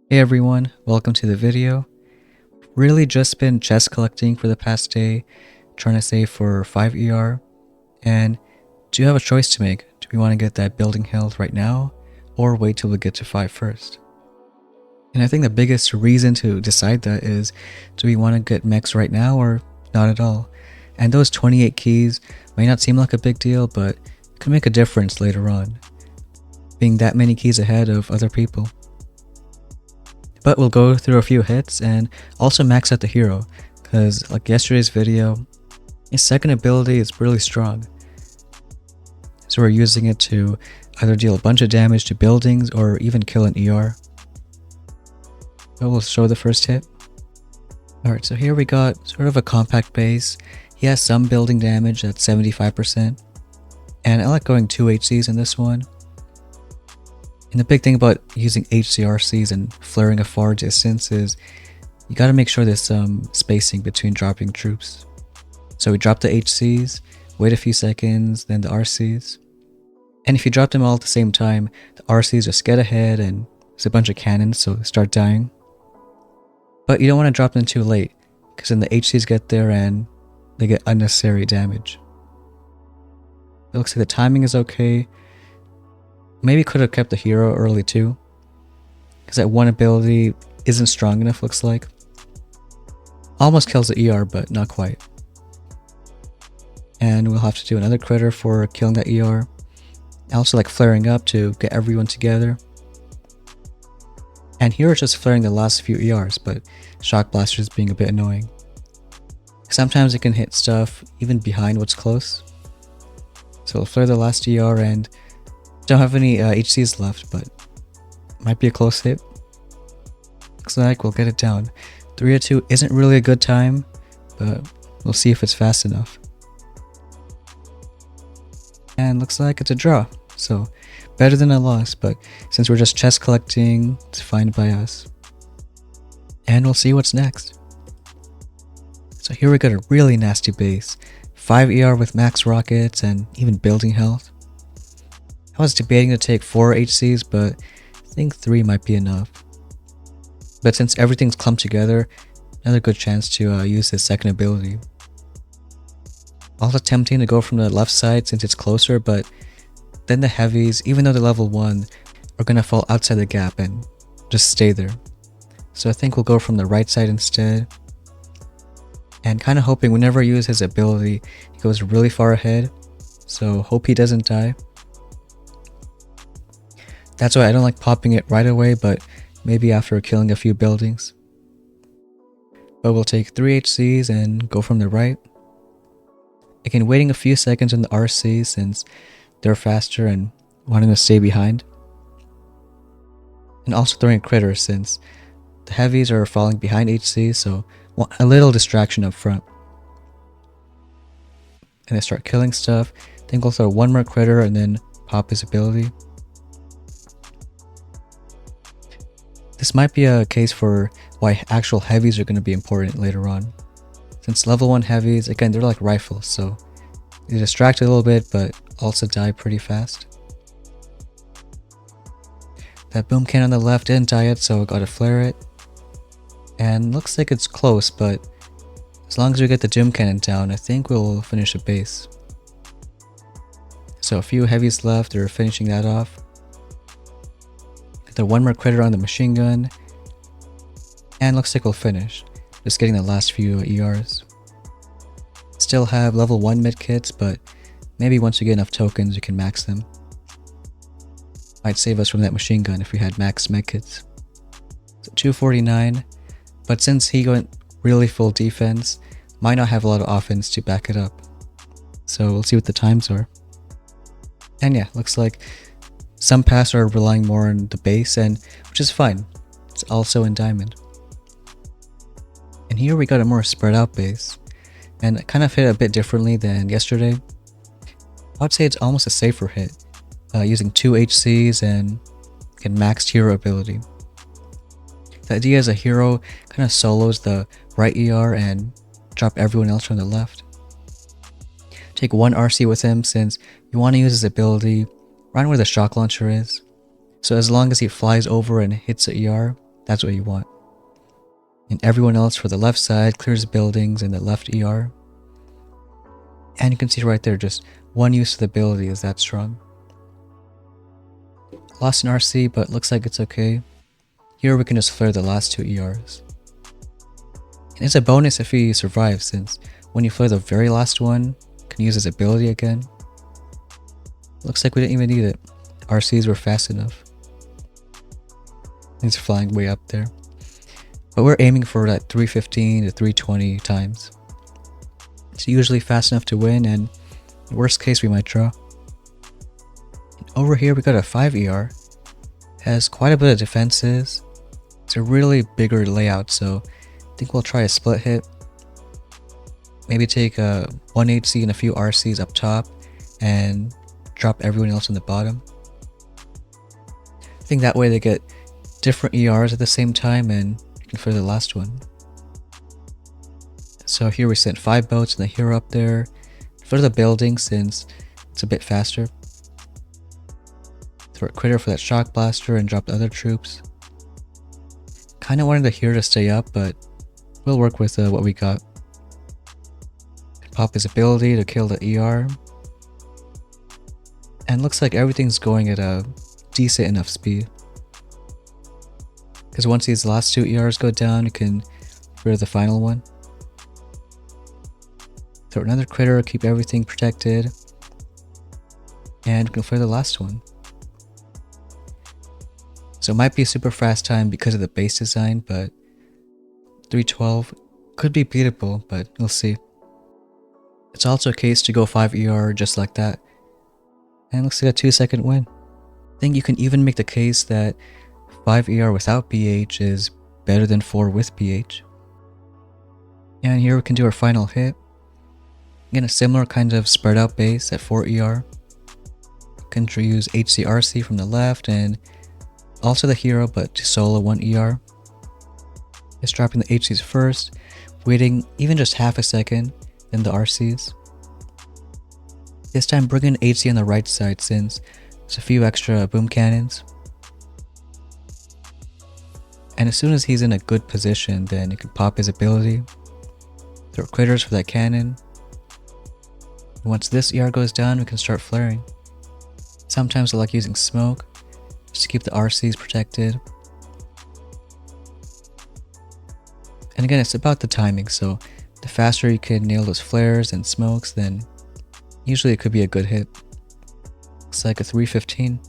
Hey everyone, welcome to the video. Really just been chest collecting for the past day, trying to save for 5 ER, and do you have a choice to make? Do we want to get that building health right now, or wait till we get to 5 first? And I think the biggest reason to decide that is, do we want to get mechs right now or not at all? And those 28 keys may not seem like a big deal, but it could make a difference later on, being that many keys ahead of other people. But we'll go through a few hits and also max out the hero, because like yesterday's video, his second ability is really strong. So we're using it to either deal a bunch of damage to buildings or even kill an ER. But we'll show the first hit. Alright, so here we got sort of a compact base. He has some building damage at 75%. And I like going 2 HCs in this one. And the big thing about using HCRCs and flaring a far distance is you gotta make sure there's some spacing between dropping troops. So we drop the HCs, wait a few seconds, then the RCs. And if you drop them all at the same time, the RCs just get ahead and there's a bunch of cannons, so start dying. But you don't want to drop them too late, because then the HCs get there and they get unnecessary damage. It looks like the timing is okay. Maybe could have kept the hero early too, because that one ability isn't strong enough, looks like. Almost kills the ER, but not quite. And we'll have to do another critter for killing that ER. I also like flaring up to get everyone together. And here it's just flaring the last few ERs, but shock blasters being a bit annoying. Sometimes it can hit stuff even behind what's close. So we'll flare the last ER and don't have any HCs left, but might be a close hit. Looks like we'll get it down. 302 isn't really a good time, but we'll see if it's fast enough. And looks like it's a draw, so better than a loss, but since we're just chest collecting, it's fine by us. And we'll see what's next. So here we got a really nasty base, 5 ER with max rockets and even building health. I was debating to take 4 HCs, but I think 3 might be enough. But since everything's clumped together, another good chance to use his second ability. Also tempting to go from the left side since it's closer, but then the heavies, even though they're level 1, are gonna fall outside the gap and just stay there. So I think we'll go from the right side instead. And kinda hoping whenever I use his ability, he goes really far ahead. So hope he doesn't die. That's why I don't like popping it right away, but maybe after killing a few buildings. But we'll take 3 HCs and go from the right. Again, waiting a few seconds on the RC since they're faster and wanting to stay behind. And also throwing a critter since the heavies are falling behind HC, so a little distraction up front. And they start killing stuff. Then we'll throw one more critter and then pop his ability. This might be a case for why actual heavies are going to be important later on. Since level 1 heavies, again, they're like rifles, so they distract a little bit, but also die pretty fast. That boom cannon on the left didn't die yet, so I gotta flare it. And looks like it's close, but as long as we get the doom cannon down, I think we'll finish the base. So a few heavies left, they're finishing that off. The one more critter on the machine gun, and looks like we'll finish, just getting the last few ERs. Still have level 1 medkits, but maybe once we get enough tokens we can max them. Might save us from that machine gun if we had max medkits. So 249, but since he went really full defense, might not have a lot of offense to back it up. So we'll see what the times are. And yeah, looks like some paths are relying more on the base, and which is fine. It's also in diamond. And here we got a more spread out base, and it kind of hit a bit differently than yesterday. I would say it's almost a safer hit, using 2 HCs and get maxed hero ability. The idea is a hero kind of solos the right ER and drop everyone else from the left. Take 1 RC with him since you want to use his ability right where the shock launcher is. So as long as he flies over and hits the ER, that's what you want. And everyone else for the left side clears buildings in the left ER. And you can see right there, just one use of the ability is that strong. Lost an RC, but looks like it's okay. Here we can just flare the last 2 ERs. And it's a bonus if he survives, since when you flare the very last one, you can use his ability again. Looks like we didn't even need it. RCs were fast enough. He's flying way up there. But we're aiming for that 315 to 320 times. It's usually fast enough to win, and worst case we might draw. And over here we got a 5 ER. Has quite a bit of defenses. It's a really bigger layout, so I think we'll try a split hit. Maybe take a 1 HC and a few RCs up top and drop everyone else on the bottom. I think that way they get different ERs at the same time and you can flare the last one. So here we sent 5 boats and the hero up there. For the building, since it's a bit faster. Throw a critter for that shock blaster and drop the other troops. Kinda wanted the hero to stay up, but we'll work with what we got. Pop his ability to kill the ER. And looks like everything's going at a decent enough speed. Because once these last 2 ERs go down, you can flare the final one. Throw another critter, keep everything protected. And you can flare the last one. So it might be a super fast time because of the base design, but 312 could be beatable, but we'll see. It's also a case to go 5 ER just like that. And it looks like a 2-second win. I think you can even make the case that 5 ER without BH is better than 4 with BH. And here we can do our final hit. Again, a similar kind of spread out base at 4 ER. We can use HCRC from the left and also the hero, but to solo 1 ER. Just dropping the HCs first, waiting even just half a second, then the RCs. This time bring in HC on the right side since there's a few extra boom cannons. And as soon as he's in a good position, then you can pop his ability. Throw critters for that cannon. And once this ER goes down, we can start flaring. Sometimes I like using smoke, just to keep the RCs protected. And again, it's about the timing, so the faster you can nail those flares and smokes, then usually it could be a good hit. Looks like a 315.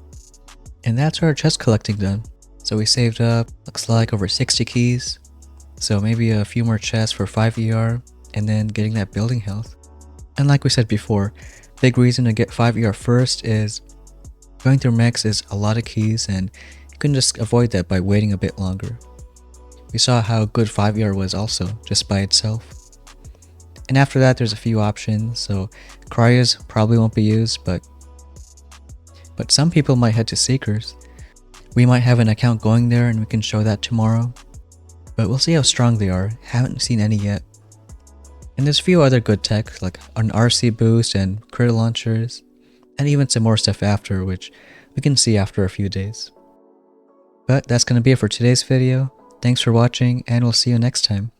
And that's our chest collecting done. So we saved up, looks like over 60 keys. So maybe a few more chests for 5 ER, and then getting that building health. And like we said before, big reason to get 5 ER first is going through mechs is a lot of keys, and you can just avoid that by waiting a bit longer. We saw how good 5 ER was also, just by itself. And after that, there's a few options, so cryos probably won't be used, but some people might head to Seekers. We might have an account going there and we can show that tomorrow. But we'll see how strong they are, haven't seen any yet. And there's a few other good tech, like an RC boost and critter launchers, and even some more stuff after, which we can see after a few days. But that's going to be it for today's video. Thanks for watching, and we'll see you next time.